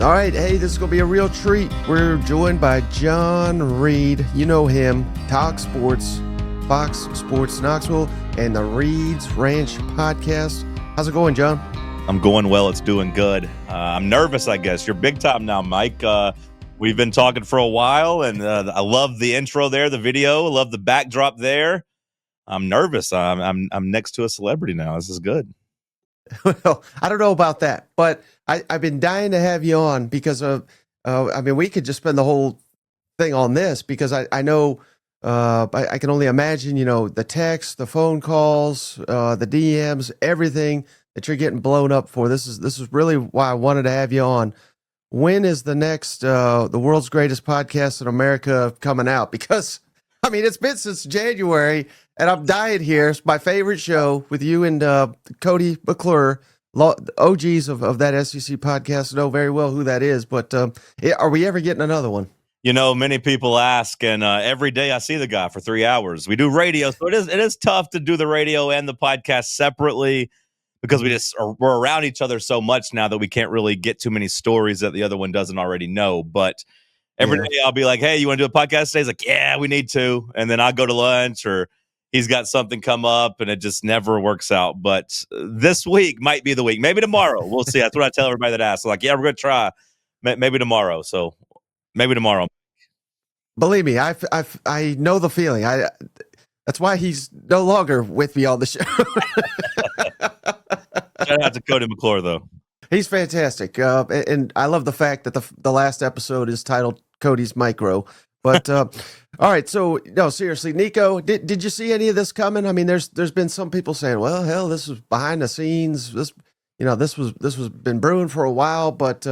All right, hey, this is going to be a real treat. We're joined by John Reed. You know him, Talk Sports, Fox Sports Knoxville, and the Reed's Ranch podcast. How's it going, John? I'm going well. It's doing good. I'm nervous, I guess. You're big time now, Mike. We've been talking for a while, and I love the intro there, the video. I love the backdrop there. I'm nervous. I'm next to a celebrity now. This is good. Well, I don't know about that, but I've been dying to have you on because of, we could just spend the whole thing on this because I know, I can only imagine, the texts, the phone calls, the DMs, everything that you're getting blown up for. This is really why I wanted to have you on. When is the next, the world's greatest podcast in America coming out? Because it's been since January, and I'm dying here. It's my favorite show with you and Cody McClure, OGs of that SEC podcast. Know very well who that is, but are we ever getting another one? Many people ask, and every day I see the guy for 3 hours. We do radio, so it is tough to do the radio and the podcast separately because we're around each other so much now that we can't really get too many stories that the other one doesn't already know. But every day I'll be like, hey, you want to do a podcast today? He's like, yeah, we need to. And then I'll go to lunch or he's got something come up and it just never works out. But this week might be the week. Maybe tomorrow. We'll see. That's what I tell everybody that asks. Like, yeah, we're going to try. Maybe tomorrow. So maybe tomorrow. Believe me, I know the feeling. That's why he's no longer with me on the show. Shout out to Cody McClure, though. He's fantastic. And I love the fact that the last episode is titled Cody's Micro. But all right, so no, seriously, Nico, did you see any of this coming? There's been some people saying, well, hell, this was behind the scenes. This was been brewing for a while, but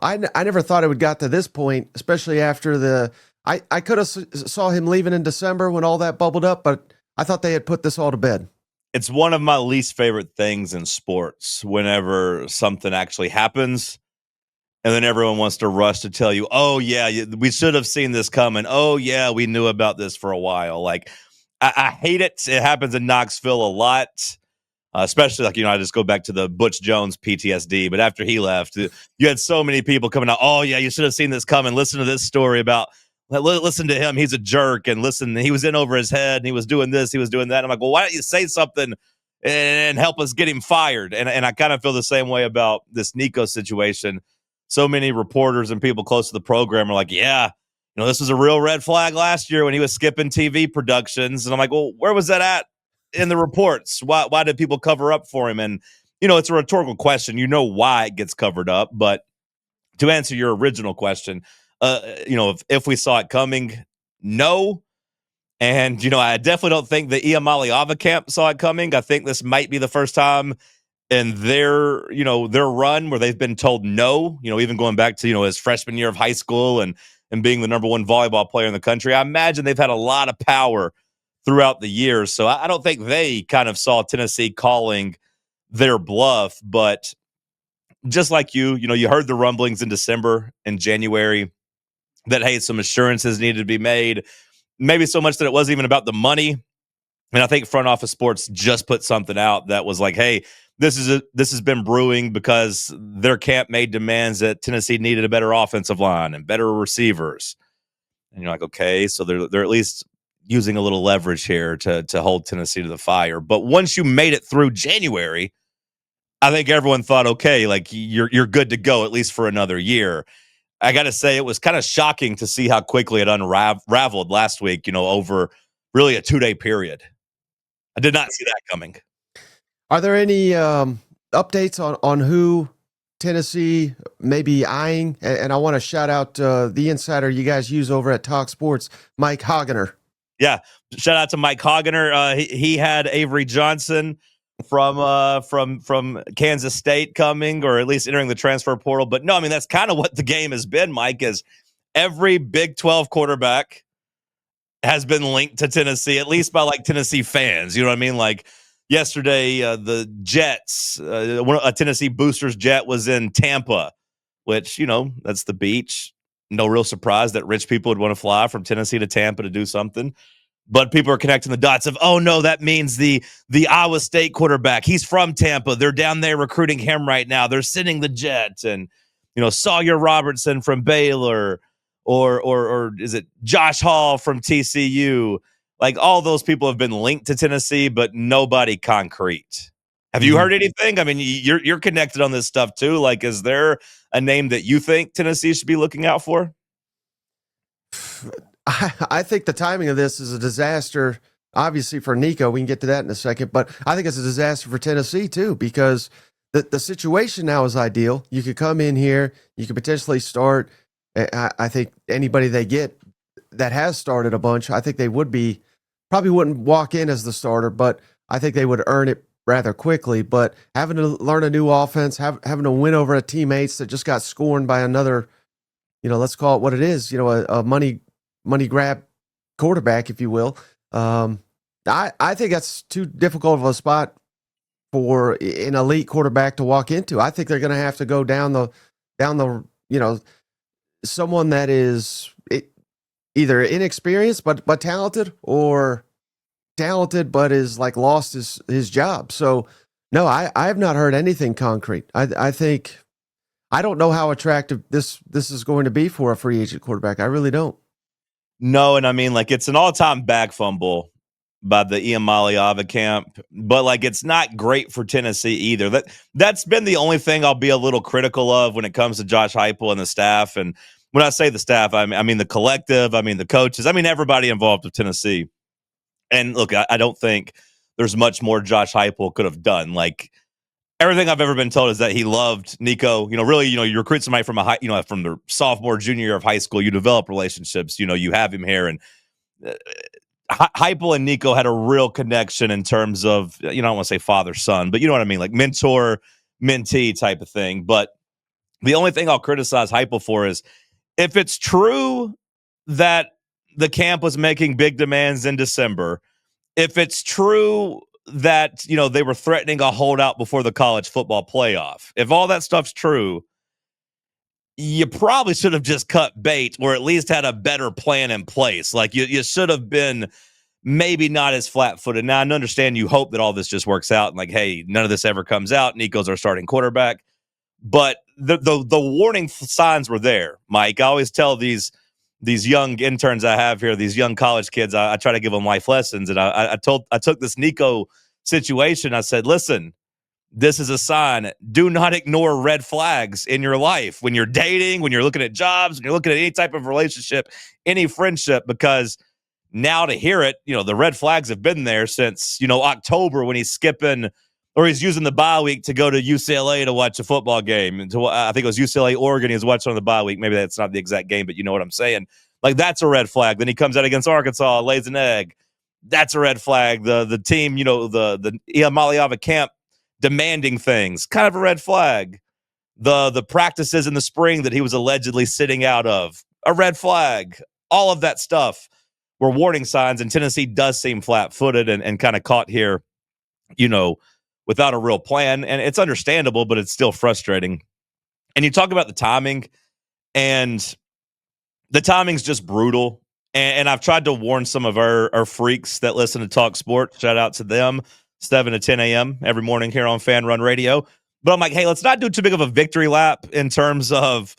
I never thought it would got to this point, especially after I could have saw him leaving in December when all that bubbled up, but I thought they had put this all to bed. It's one of my least favorite things in sports whenever something actually happens and then everyone wants to rush to tell you, oh, yeah, we should have seen this coming. Oh, yeah, we knew about this for a while. Like, I hate it. It happens in Knoxville a lot, especially I just go back to the Butch Jones PTSD. But after he left, you had so many people coming out. Oh, yeah, you should have seen this coming. Listen to this story about listen to him. He's a jerk. And listen, he was in over his head and he was doing this. He was doing that. I'm like, well, why don't you say something and help us get him fired? And I kind of feel the same way about this Nico situation. So many reporters and people close to the program are like, yeah, this was a real red flag last year when he was skipping TV productions. And I'm like, well, where was that at in the reports? Why did people cover up for him? And, it's a rhetorical question. You know why it gets covered up. But to answer your original question, if we saw it coming, no. And, I definitely don't think the Iamaleava camp saw it coming. I think this might be the first time in their run where they've been told no, even going back to, his freshman year of high school and being the number one volleyball player in the country. I imagine they've had a lot of power throughout the years. So I don't think they kind of saw Tennessee calling their bluff. But just like you heard the rumblings in December and January that, hey, some assurances needed to be made, maybe so much that it wasn't even about the money. And I think Front Office Sports just put something out that was like, hey, this has been brewing because their camp made demands that Tennessee needed a better offensive line and better receivers. And you're like, okay, so they're at least using a little leverage here to hold Tennessee to the fire. But once you made it through January, I think everyone thought, okay, like you're good to go at least for another year. I got to say, it was kind of shocking to see how quickly it unraveled last week, over really a 2-day period. I did not see that coming. Are there any updates on who Tennessee may be eyeing? And I want to shout out the insider you guys use over at Talk Sports, Mike Hagener. Yeah, shout out to Mike Hagener. He had Avery Johnson from Kansas State coming, or at least entering the transfer portal. But no, that's kind of what the game has been, Mike, is every Big 12 quarterback has been linked to Tennessee, at least by Tennessee fans. You know what I mean? Like yesterday, the Jets, a Tennessee boosters jet was in Tampa, which, that's the beach. No real surprise that rich people would want to fly from Tennessee to Tampa to do something. But people are connecting the dots of, oh, no, that means the Iowa State quarterback. He's from Tampa. They're down there recruiting him right now. They're sending the jet. And Sawyer Robertson from Baylor, or is it Josh Hall from TCU? Like all those people have been linked to Tennessee, but nobody concrete. Have you heard anything? I mean, you're connected on this stuff too. Like, is there a name that you think Tennessee should be looking out for? I think the timing of this is a disaster. Obviously for Nico, we can get to that in a second, but I think it's a disaster for Tennessee too, because the situation now is ideal. You could come in here, you could potentially start. I think anybody they get that has started a bunch, I think they probably wouldn't walk in as the starter, but I think they would earn it rather quickly. But having to learn a new offense, having to win over a teammates that just got scorned by another, let's call it what it is, a money grab quarterback, if you will. I think that's too difficult of a spot for an elite quarterback to walk into. I think they're going to have to go down the, someone that is either inexperienced but talented, or talented but is like lost his job. So no, I have not heard anything concrete. I think I don't know how attractive this is going to be for a free agent quarterback. I really don't. No, and I mean, like, it's an all-time back fumble by the Iamaleava camp, but like it's not great for Tennessee either. That's been the only thing I'll be a little critical of when it comes to Josh Heupel and the staff. And when I say the staff, I mean the collective, I mean the coaches, I mean everybody involved with Tennessee. And look, I don't think there's much more Josh Heupel could have done. Like, everything I've ever been told is that he loved Nico. Really, you recruit somebody from from the sophomore, junior year of high school, you develop relationships. You have him here, and Heupel and Nico had a real connection in terms of, I don't want to say father son, but you know what I mean, like mentor mentee type of thing. But the only thing I'll criticize Heupel for is if it's true that the camp was making big demands in December, if it's true that, they were threatening a holdout before the college football playoff, if all that stuff's true, you probably should have just cut bait, or at least had a better plan in place. Like you should have been maybe not as flat-footed. Now, I understand you hope that all this just works out and like, hey, none of this ever comes out. Nico's our starting quarterback. But the warning signs were there, Mike. I always tell these young interns I have here, these young college kids, I try to give them life lessons. And I took this Nico situation. I said, listen, this is a sign. Do not ignore red flags in your life when you're dating, when you're looking at jobs, when you're looking at any type of relationship, any friendship, because now to hear it, the red flags have been there since, October, when he's skipping or he's using the bye week to go to UCLA to watch a football game. And I think it was UCLA, Oregon, he was watching on the bye week. Maybe that's not the exact game, but you know what I'm saying. Like, that's a red flag. Then he comes out against Arkansas, lays an egg. That's a red flag. The team, the Iamaleava camp demanding things, kind of a red flag. The practices in the spring that he was allegedly sitting out of, a red flag. All of that stuff were warning signs, and Tennessee does seem flat-footed and kind of caught here, without a real plan. And it's understandable, but it's still frustrating. And you talk about the timing, and the timing's just brutal. And I've tried to warn some of our freaks that listen to Talk Sports. Shout out to them. 7 to 10 a.m. every morning here on Fan Run Radio. But I'm like, hey, let's not do too big of a victory lap in terms of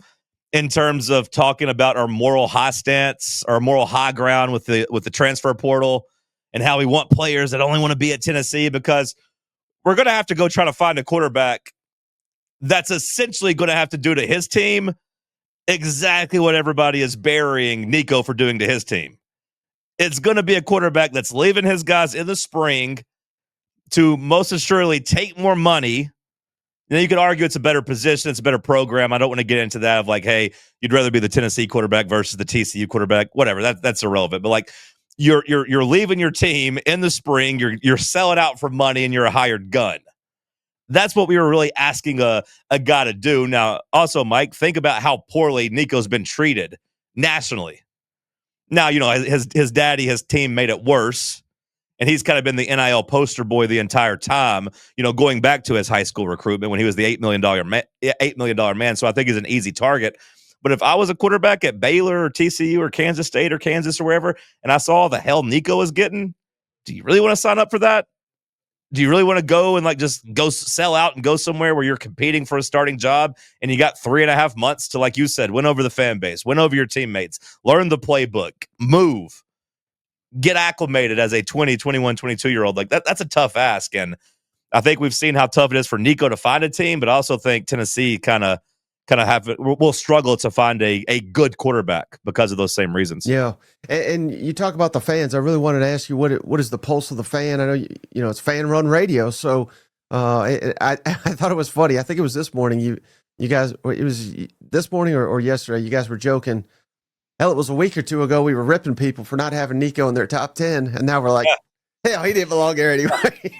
talking about our moral high stance, our moral high ground with the transfer portal, and how we want players that only want to be at Tennessee, because we're going to have to go try to find a quarterback that's essentially going to have to do to his team exactly what everybody is burying Nico for doing to his team. It's going to be a quarterback that's leaving his guys in the spring to most assuredly take more money. You could argue it's a better position, it's a better program. I don't want to get into that of like, hey, you'd rather be the Tennessee quarterback versus the TCU quarterback, whatever. That's irrelevant. But like, you're leaving your team in the spring, you're selling out for money, and you're a hired gun. That's what we were really asking a guy to do. Now, also, Mike, think about how poorly Nico's been treated nationally. Now, his daddy, his team made it worse. And he's kind of been the NIL poster boy the entire time, going back to his high school recruitment when he was the $8 million man. So I think he's an easy target. But if I was a quarterback at Baylor or TCU or Kansas State or Kansas or wherever, and I saw all the hell Nico was getting, do you really want to sign up for that? Do you really want to go and like just go sell out and go somewhere where you're competing for a starting job and you got 3.5 months to, like you said, win over the fan base, win over your teammates, learn the playbook, move, get acclimated as a 20, 21, 22-year-old? Like that's a tough ask. And I think we've seen how tough it is for Nico to find a team, but I also think Tennessee kind of will struggle to find a good quarterback because of those same reasons. Yeah, and you talk about the fans. I really wanted to ask you what is the pulse of the fan? I know you know it's fan run radio, so I thought it was funny. I think it was this morning. You guys, it was this morning or yesterday. You guys were joking. Hell, it was a week or two ago. We were ripping people for not having Nico in their top 10, and now we're like, hell, he didn't belong there anyway.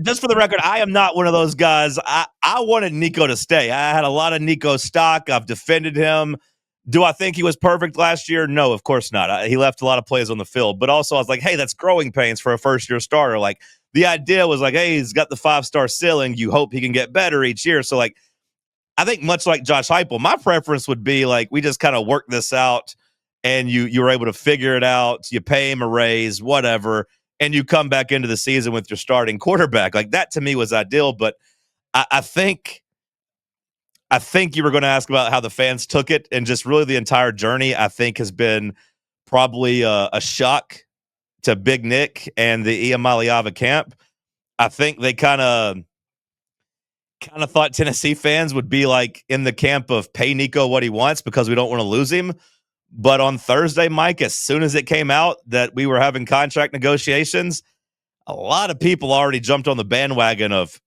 Just for the record, I am not one of those guys. I wanted Nico to stay. I had a lot of Nico stock. I've defended him. Do I think he was perfect last year? No, of course not. He left a lot of plays on the field. But also, I was like, hey, that's growing pains for a first-year starter. Like, the idea was like, hey, he's got the 5-star ceiling. You hope he can get better each year. So, like, I think much like Josh Heupel, my preference would be like we just kind of work this out and you were able to figure it out. You pay him a raise, whatever, and you come back into the season with your starting quarterback. Like that to me was ideal. But I think you were going to ask about how the fans took it, and just really the entire journey I think has been probably a shock to Big Nick and the Iamaleava camp. I think they kind of thought Tennessee fans would be like in the camp of pay Nico what he wants because we don't want to lose him. But on Thursday, Mike, as soon as it came out that we were having contract negotiations, a lot of people already jumped on the bandwagon of,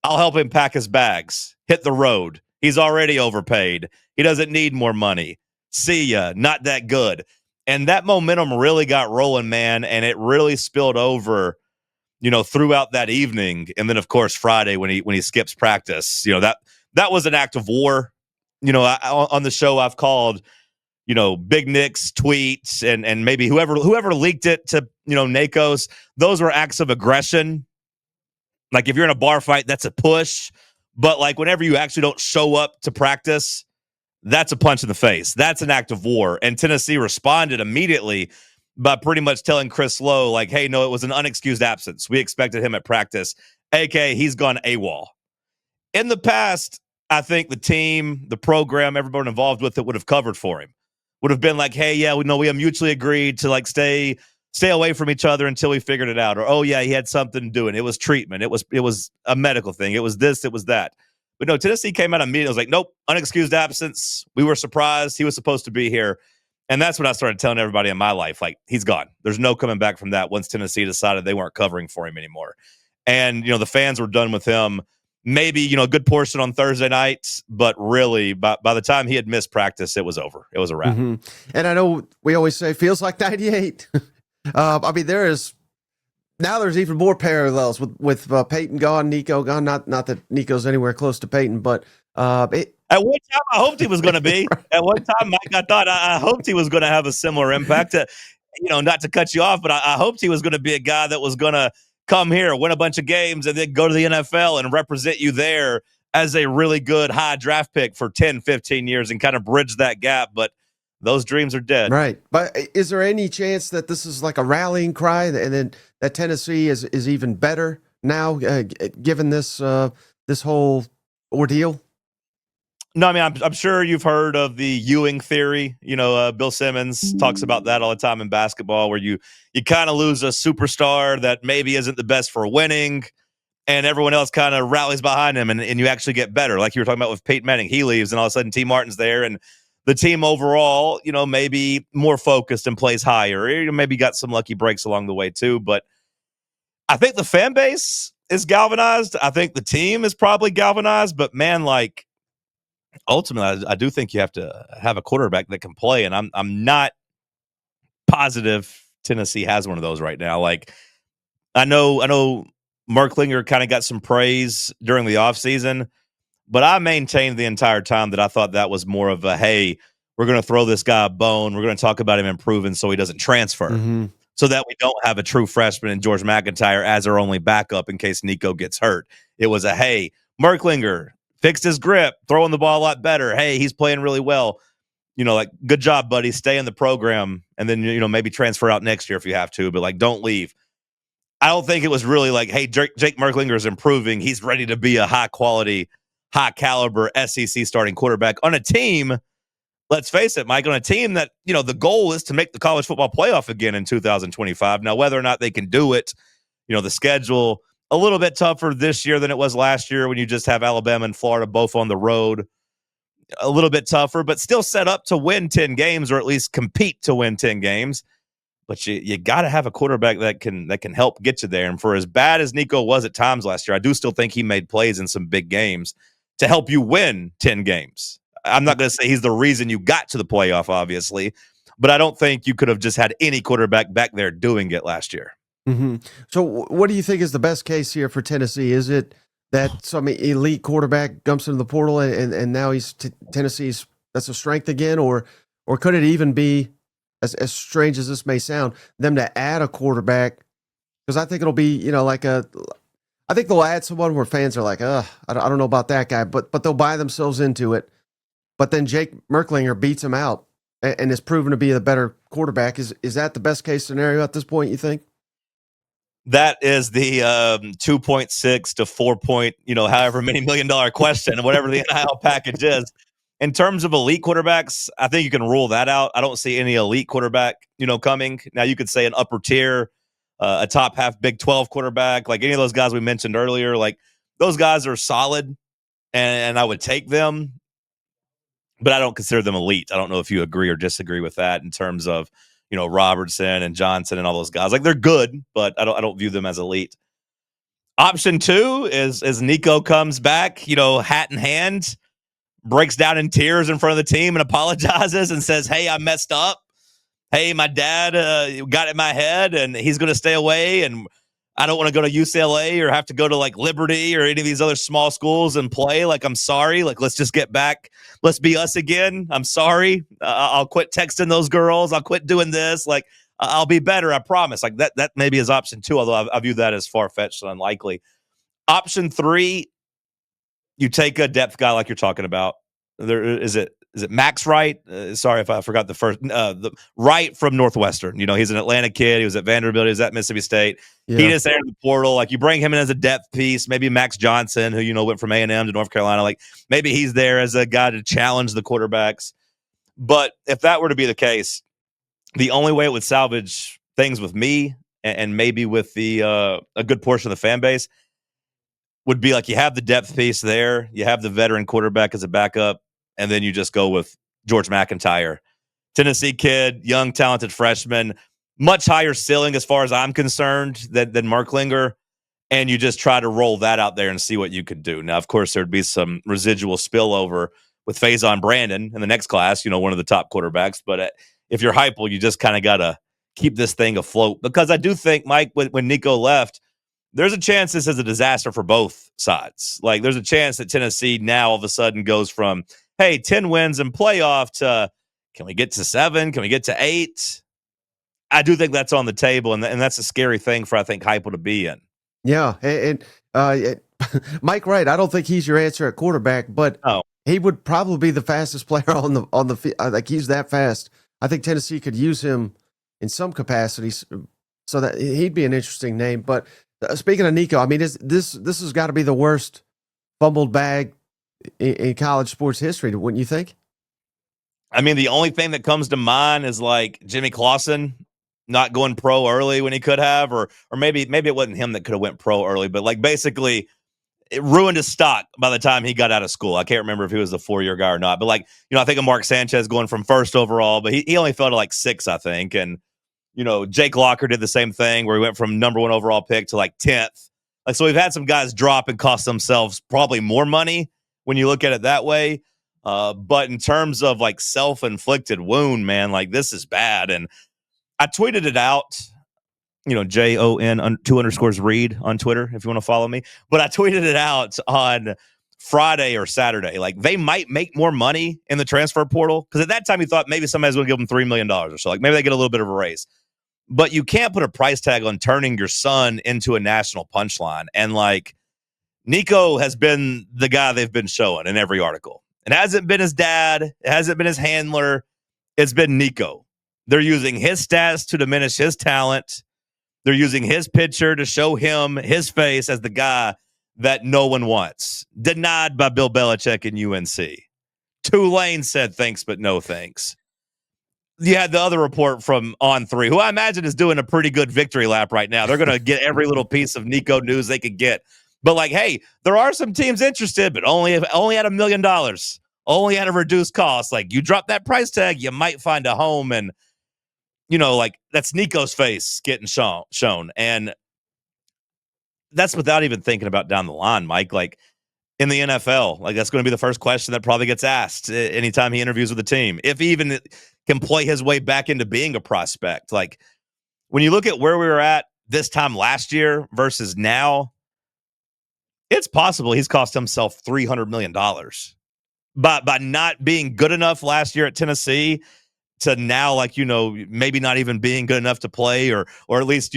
I'll help him pack his bags, hit the road. He's already overpaid. He doesn't need more money. See ya. Not that good. And that momentum really got rolling, man. And it really spilled over, throughout that evening. And then, of course, Friday when he skips practice, that was an act of war. On the show I've called, Big Nick's tweets and maybe whoever leaked it to, Nakos, those were acts of aggression. Like if you're in a bar fight, that's a push. But like whenever you actually don't show up to practice, that's a punch in the face. That's an act of war. And Tennessee responded immediately by pretty much telling Chris Lowe, like, hey, no, it was an unexcused absence. We expected him at practice. AK, he's gone AWOL. In the past, I think the team, the program, everyone involved with it would have covered for him. Would have been like, hey, yeah, we have mutually agreed to like stay away from each other until we figured it out. Or, oh yeah, he had something doing. It was treatment. It was a medical thing. It was this, it was that. But no, Tennessee came out immediately. It was like, nope, unexcused absence. We were surprised. He was supposed to be here. And that's when I started telling everybody in my life, like, he's gone. There's no coming back from that once Tennessee decided they weren't covering for him anymore. And, the fans were done with him. Maybe, a good portion on Thursday night, but really, by the time he had missed practice, it was over. It was a wrap. Mm-hmm. And I know we always say, feels like 98. There's even more parallels with Peyton gone, Nico gone. Not that Nico's anywhere close to Peyton, but at one time I hoped he was going to be. At one time, Mike, I thought I hoped he was going to have a similar impact. Not to cut you off, but I hoped he was going to be a guy that was going to come here, win a bunch of games, and then go to the NFL and represent you there as a really good high draft pick for 10, 15 years and kind of bridge that gap. But those dreams are dead. Right. But is there any chance that this is like a rallying cry and then that Tennessee is even better now, given this whole ordeal? No, I mean, I'm sure you've heard of the Ewing theory. Bill Simmons talks about that all the time in basketball, where you kind of lose a superstar that maybe isn't the best for winning, and everyone else kind of rallies behind him, and you actually get better. Like you were talking about with Peyton Manning. He leaves, and all of a sudden T. Martin's there, and the team overall, maybe more focused and plays higher. Maybe got some lucky breaks along the way too. But I think the fan base is galvanized. I think the team is probably galvanized. But man, like, ultimately, I do think you have to have a quarterback that can play, and I'm not positive Tennessee has one of those right now. Like, I know Merklinger kind of got some praise during the offseason, but I maintained the entire time that I thought that was more of a, hey, we're going to throw this guy a bone. We're going to talk about him improving so he doesn't transfer, so that we don't have a true freshman in George McIntyre as our only backup in case Nico gets hurt. It was a, hey, Merklinger fixed his grip, throwing the ball a lot better. Hey, he's playing really well. Like, good job, buddy. Stay in the program, and then, maybe transfer out next year if you have to, but, like, don't leave. I don't think it was really like, hey, Jake Merklinger is improving. He's ready to be a high quality, high caliber SEC starting quarterback on a team. Let's face it, Mike, on a team that, the goal is to make the college football playoff again in 2025. Now, whether or not they can do it, the schedule a little bit tougher this year than it was last year when you just have Alabama and Florida both on the road. A little bit tougher, but still set up to win 10 games or at least compete to win 10 games. But you got to have a quarterback that can help get you there. And for as bad as Nico was at times last year, I do still think he made plays in some big games to help you win 10 games. I'm not going to say he's the reason you got to the playoff, obviously, but I don't think you could have just had any quarterback back there doing it last year. Mm-hmm. So what do you think is the best case here for Tennessee? Is it that some elite quarterback jumps into the portal and now he's Tennessee's, that's a strength again, or could it even be, as strange as this may sound, them to add a quarterback? Because I think it'll be, I think they'll add someone where fans are like, I don't know about that guy, but they'll buy themselves into it. But then Jake Merklinger beats him out and is proven to be the better quarterback. Is that the best case scenario at this point, you think? That is the 2.6 to 4 point, however many $1 million question, whatever the NIL package is. In terms of elite quarterbacks, I think you can rule that out. I don't see any elite quarterback, coming. Now, you could say an upper tier, a top half Big 12 quarterback, like any of those guys we mentioned earlier. Like, those guys are solid, and I would take them, but I don't consider them elite. I don't know if you agree or disagree with that in terms of, Robertson and Johnson and all those guys. Like, they're good, but I don't view them as elite. Option 2 is Nico comes back, hat in hand, breaks down in tears in front of the team and apologizes and says, hey, I messed up. Hey, my dad got in my head and he's going to stay away. And I don't want to go to UCLA or have to go to like Liberty or any of these other small schools and play. Like, I'm sorry. Like, let's just get back. Let's be us again. I'm sorry. I'll quit texting those girls. I'll quit doing this. Like, I'll be better. I promise. Like that maybe is option 2, although I view that as far-fetched and unlikely. Option 3, you take a depth guy like you're talking about. There is it Max Wright? Sorry if I forgot the first. The Wright from Northwestern. He's an Atlanta kid. He was at Vanderbilt. He was at Mississippi State. Yeah. He just entered the portal. Like, you bring him in as a depth piece. Maybe Max Johnson, who went from A&M to North Carolina. Like, maybe he's there as a guy to challenge the quarterbacks. But if that were to be the case, the only way it would salvage things with me and maybe with the a good portion of the fan base would be like, you have the depth piece there, you have the veteran quarterback as a backup, and then you just go with George McIntyre. Tennessee kid, young, talented freshman, much higher ceiling as far as I'm concerned than Merklinger, and you just try to roll that out there and see what you could do. Now, of course, there'd be some residual spillover with Faison Brandon in the next class, one of the top quarterbacks, but if you're Heupel, you just kind of got to keep this thing afloat, because I do think, Mike, when Nico left, there's a chance this is a disaster for both sides. Like, there's a chance that Tennessee now all of a sudden goes from, hey, 10 wins and playoff to, can we get to 7? Can we get to 8? I do think that's on the table, and that's a scary thing for, I think, Heupel to be in. Yeah, and Mike Wright, I don't think he's your answer at quarterback, but he would probably be the fastest player on the field. Like, he's that fast. I think Tennessee could use him in some capacities, so that he'd be an interesting name. But speaking of Nico, I mean, this has got to be the worst fumbled bag in college sports history, wouldn't you think? I mean, the only thing that comes to mind is like Jimmy Clausen not going pro early when he could have, or maybe it wasn't him that could have went pro early, but like, basically it ruined his stock by the time he got out of school. I can't remember if he was a 4-year guy or not, but like, I think of Mark Sanchez going from 1st overall, but he only fell to like 6, I think. And, Jake Locker did the same thing where he went from number 1 overall pick to like 10th. Like, so we've had some guys drop and cost themselves probably more money when you look at it that way. But in terms of like self-inflicted wound, man, like, this is bad. And I tweeted it out, JON 2_Reed on Twitter, if you want to follow me. But I tweeted it out on Friday or Saturday. Like, they might make more money in the transfer portal, because at that time you thought maybe somebody's going to give them $3 million or so. Like, maybe they get a little bit of a raise. But you can't put a price tag on turning your son into a national punchline. And like, Nico has been the guy they've been showing in every article. It hasn't been his dad. It hasn't been his handler. It's been Nico. They're using his stats to diminish his talent. They're using his picture to show him his face as the guy that no one wants. Denied by Bill Belichick and UNC. Tulane said thanks, but no thanks. You had the other report from On3, who I imagine is doing a pretty good victory lap right now. They're going to get every little piece of Nico news they could get. But like, hey, there are some teams interested, but only at $1 million, only at a reduced cost. Like, you drop that price tag, you might find a home. And, like, that's Nico's face getting shown. And that's without even thinking about down the line, Mike. Like, in the NFL, like, that's going to be the first question that probably gets asked anytime he interviews with the team, if he even can play his way back into being a prospect. Like, when you look at where we were at this time last year versus now, it's possible he's cost himself $300 million by not being good enough last year at Tennessee to now, like, maybe not even being good enough to play or at least,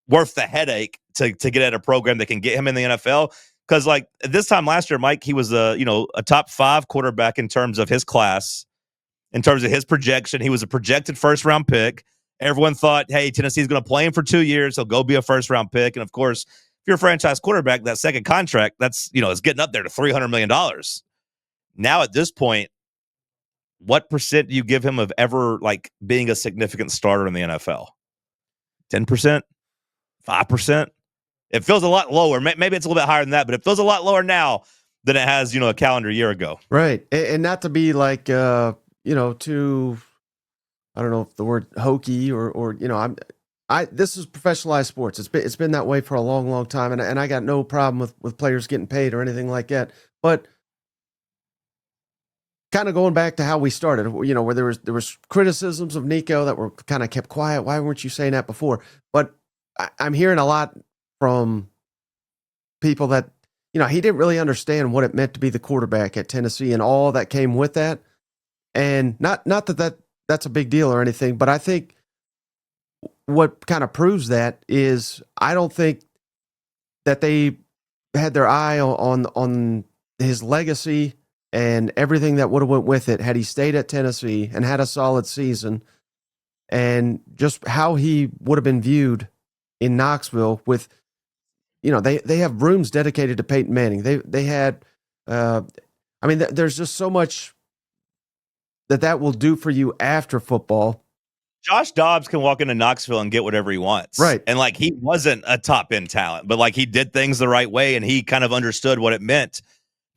worth the headache to get at a program that can get him in the NFL. Because, like, at this time last year, Mike, he was a top 5 quarterback in terms of his class, in terms of his projection. He was a projected first-round pick. Everyone thought, hey, Tennessee's going to play him for 2 years. He'll go be a first-round pick. And, of course, if you're a franchise quarterback, that second contract, that's, is getting up there to $300 million. Now, at this point, what percent do you give him of ever, like, being a significant starter in the NFL? 10%? 5%? It feels a lot lower. Maybe it's a little bit higher than that, but it feels a lot lower now than it has, a calendar year ago. Right. And not to be like, too, I don't know if the word hokey or this is professionalized sports. It's been that way for a long, long time. And I got no problem with players getting paid or anything like that. But kind of going back to how we started, where there was criticisms of Nico that were kind of kept quiet. Why weren't you saying that before? But I'm hearing a lot from people that, he didn't really understand what it meant to be the quarterback at Tennessee and all that came with that. And not that's a big deal or anything, but I think what kind of proves that is I don't think that they had their eye on his legacy and everything that would have went with it had he stayed at Tennessee and had a solid season, and just how he would have been viewed in Knoxville with, they have rooms dedicated to Peyton Manning. They had, there's just so much that will do for you after football. Josh Dobbs can walk into Knoxville and get whatever he wants. Right. And, like, he wasn't a top-end talent, but, like, he did things the right way, and he kind of understood what it meant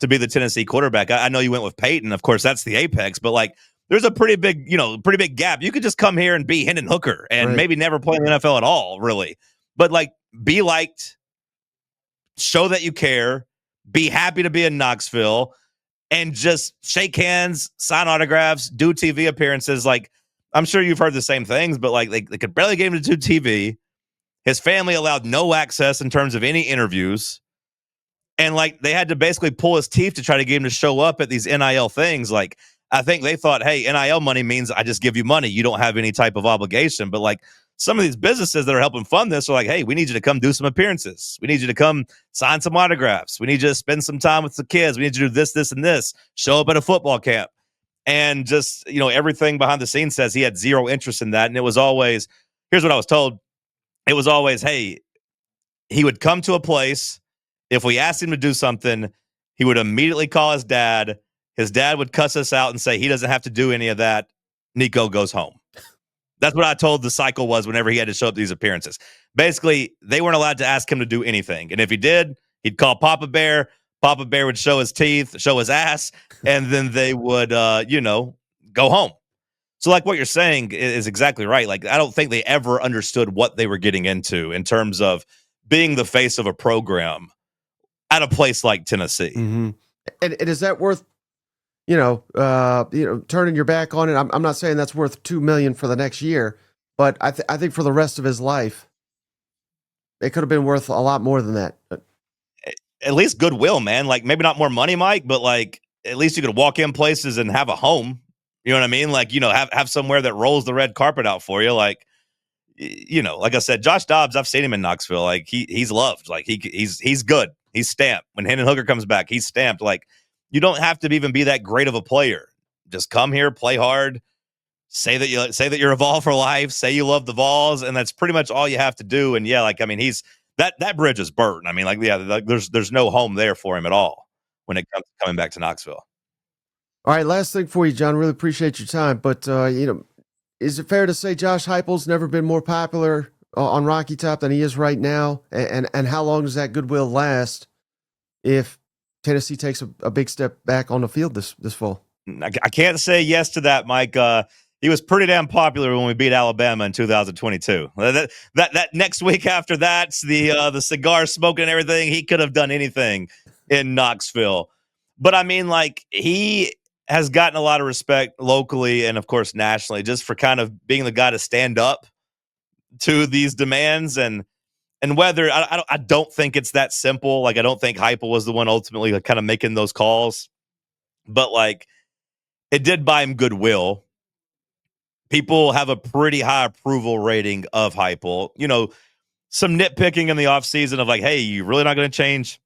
to be the Tennessee quarterback. I know you went with Peyton. Of course, that's the apex, but, like, there's a pretty big gap. You could just come here and be Hendon Hooker and maybe never play in the NFL at all, really. But, like, be liked, show that you care, be happy to be in Knoxville, and just shake hands, sign autographs, do TV appearances. Like, I'm sure you've heard the same things, but, like, they could barely get him to do TV. His family allowed no access in terms of any interviews. And, like, they had to basically pull his teeth to try to get him to show up at these NIL things. Like, I think they thought, hey, NIL money means I just give you money. You don't have any type of obligation. But, like, some of these businesses that are helping fund this are like, hey, we need you to come do some appearances. We need you to come sign some autographs. We need you to spend some time with the kids. We need you to do this, this, and this. Show up at a football camp. And just, everything behind the scenes says he had zero interest in that. And it was always, here's what I was told. It was always, hey, he would come to a place. If we asked him to do something, he would immediately call his dad. His dad would cuss us out and say he doesn't have to do any of that. Nico goes home. That's what I told the cycle was whenever he had to show up to these appearances. Basically, they weren't allowed to ask him to do anything. And if he did, he'd call Papa Bear. Papa Bear would show his teeth, show his ass, and then they would, go home. So, like, what you're saying is exactly right. Like, I don't think they ever understood what they were getting into in terms of being the face of a program at a place like Tennessee. Mm-hmm. And is that worth, turning your back on it? I'm not saying that's worth $2 million for the next year, but I think for the rest of his life, it could have been worth a lot more than that. At least goodwill, man. Like, maybe not more money, Mike, but, like, at least you could walk in places and have a home. You know what I mean? Like, have somewhere that rolls the red carpet out for you. Like, like I said, Josh Dobbs, I've seen him in Knoxville. Like, he's loved. Like, he's good. He's stamped. When Hendon Hooker comes back, he's stamped. Like, you don't have to even be that great of a player. Just come here, play hard, say that you're a Vol for life, say you love the Vols, and that's pretty much all you have to do. And yeah, like I mean, he's that bridge is burnt. I mean, like yeah, like, there's no home there for him at all when it comes to coming back to Knoxville. All right, last thing for you, John. Really appreciate your time, but is it fair to say Josh Heupel's never been more popular on Rocky Top than he is right now? And how long does that goodwill last if Tennessee takes a big step back on the field this fall? I can't say yes to that, Mike. He was pretty damn popular when we beat Alabama in 2022. That next week after that, the cigar smoking and everything, he could have done anything in Knoxville. But I mean, like he has gotten a lot of respect locally and of course nationally, just for kind of being the guy to stand up to these demands and whether I don't think it's that simple. Like I don't think Heupel was the one ultimately like, kind of making those calls, but like it did buy him goodwill. People have a pretty high approval rating of Heupel. You know, some nitpicking in the offseason of like, hey, you really not going to change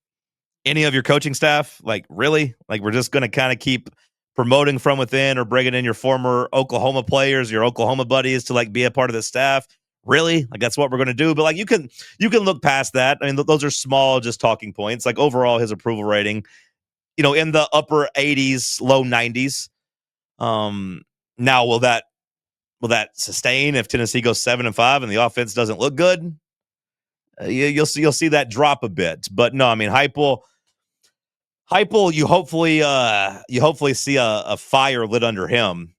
any of your coaching staff? Like, really? Like, we're just going to kind of keep promoting from within or bringing in your former Oklahoma players, your Oklahoma buddies to like be a part of the staff? Really? Like, that's what we're going to do? But like, you can look past that. I mean, those are small, just talking points. Like overall, his approval rating, in the upper 80s, low 90s. Now will that sustain if Tennessee goes 7-5 and the offense doesn't look good? You'll see that drop a bit. But no, I mean Heupel, you hopefully see a fire lit under him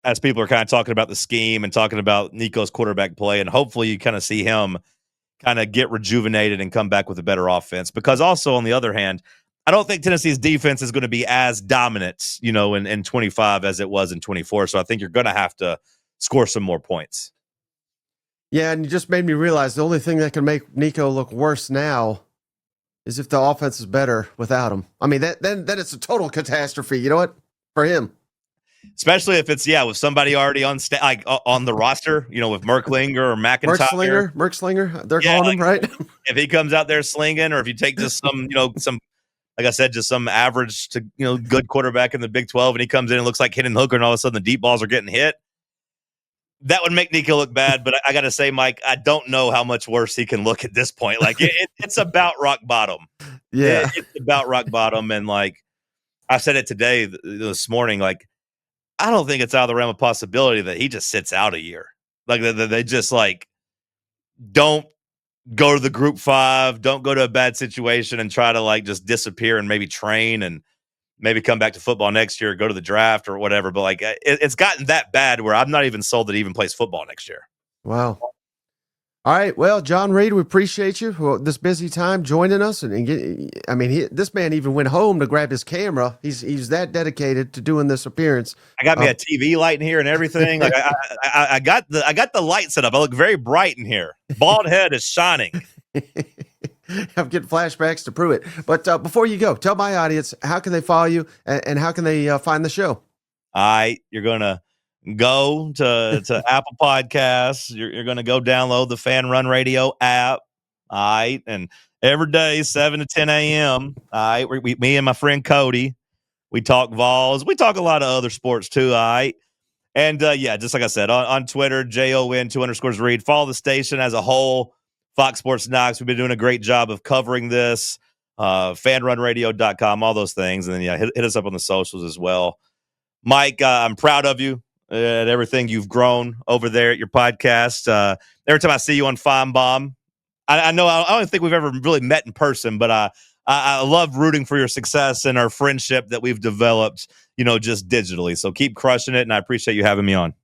as people are kind of talking about the scheme and talking about Nico's quarterback play, and hopefully you kind of see him kind of get rejuvenated and come back with a better offense. Because also on the other hand, I don't think Tennessee's defense is going to be as dominant, in 25 as it was in 24. So I think you're going to have to score some more points. Yeah, and you just made me realize the only thing that can make Nico look worse now is if the offense is better without him. I mean, then it's a total catastrophe. You know what? For him. Especially if it's with somebody already on on the roster, with Merklinger or McIntyre. Merkslinger, they're calling him, right? If he comes out there slinging, or if you take just some, like I said, just some average to good quarterback in the Big 12, and he comes in and looks like hitting Hooker, and all of a sudden the deep balls are getting hit, that would make Nico look bad. But I got to say, Mike, I don't know how much worse he can look at this point. Like it's about rock bottom. Yeah, it's about rock bottom, and like I said it today, this morning, like. I don't think it's out of the realm of possibility that he just sits out a year. Like they just like don't go to the Group 5, don't go to a bad situation and try to like just disappear and maybe train and maybe come back to football next year, go to the draft or whatever. But like it's gotten that bad where I'm not even sold that he even plays football next year. Wow. All right. Well, John Reed, we appreciate you for this busy time joining us. This man even went home to grab his camera. He's that dedicated to doing this appearance. I got me a TV light in here and everything. Like I got the light set up. I look very bright in here. Bald head is shining. I'm getting flashbacks to prove it. But before you go, tell my audience, how can they follow you and how can they find the show? All right. You're going to go to Apple Podcasts. You're going to go download the Fan Run Radio app. All right. And every day, 7 to 10 a.m. All right. Me and my friend Cody, we talk Vols. We talk a lot of other sports too. All right. And just like I said, on Twitter, JON2_Reed. Follow the station as a whole. Fox Sports Knox. We've been doing a great job of covering this. FanRunRadio.com, all those things. And then, hit us up on the socials as well. Mike, I'm proud of you. At everything you've grown over there at your podcast. Every time I see you on Fine Bomb, I know I don't think we've ever really met in person, but I love rooting for your success and our friendship that we've developed, just digitally. So keep crushing it, and I appreciate you having me on.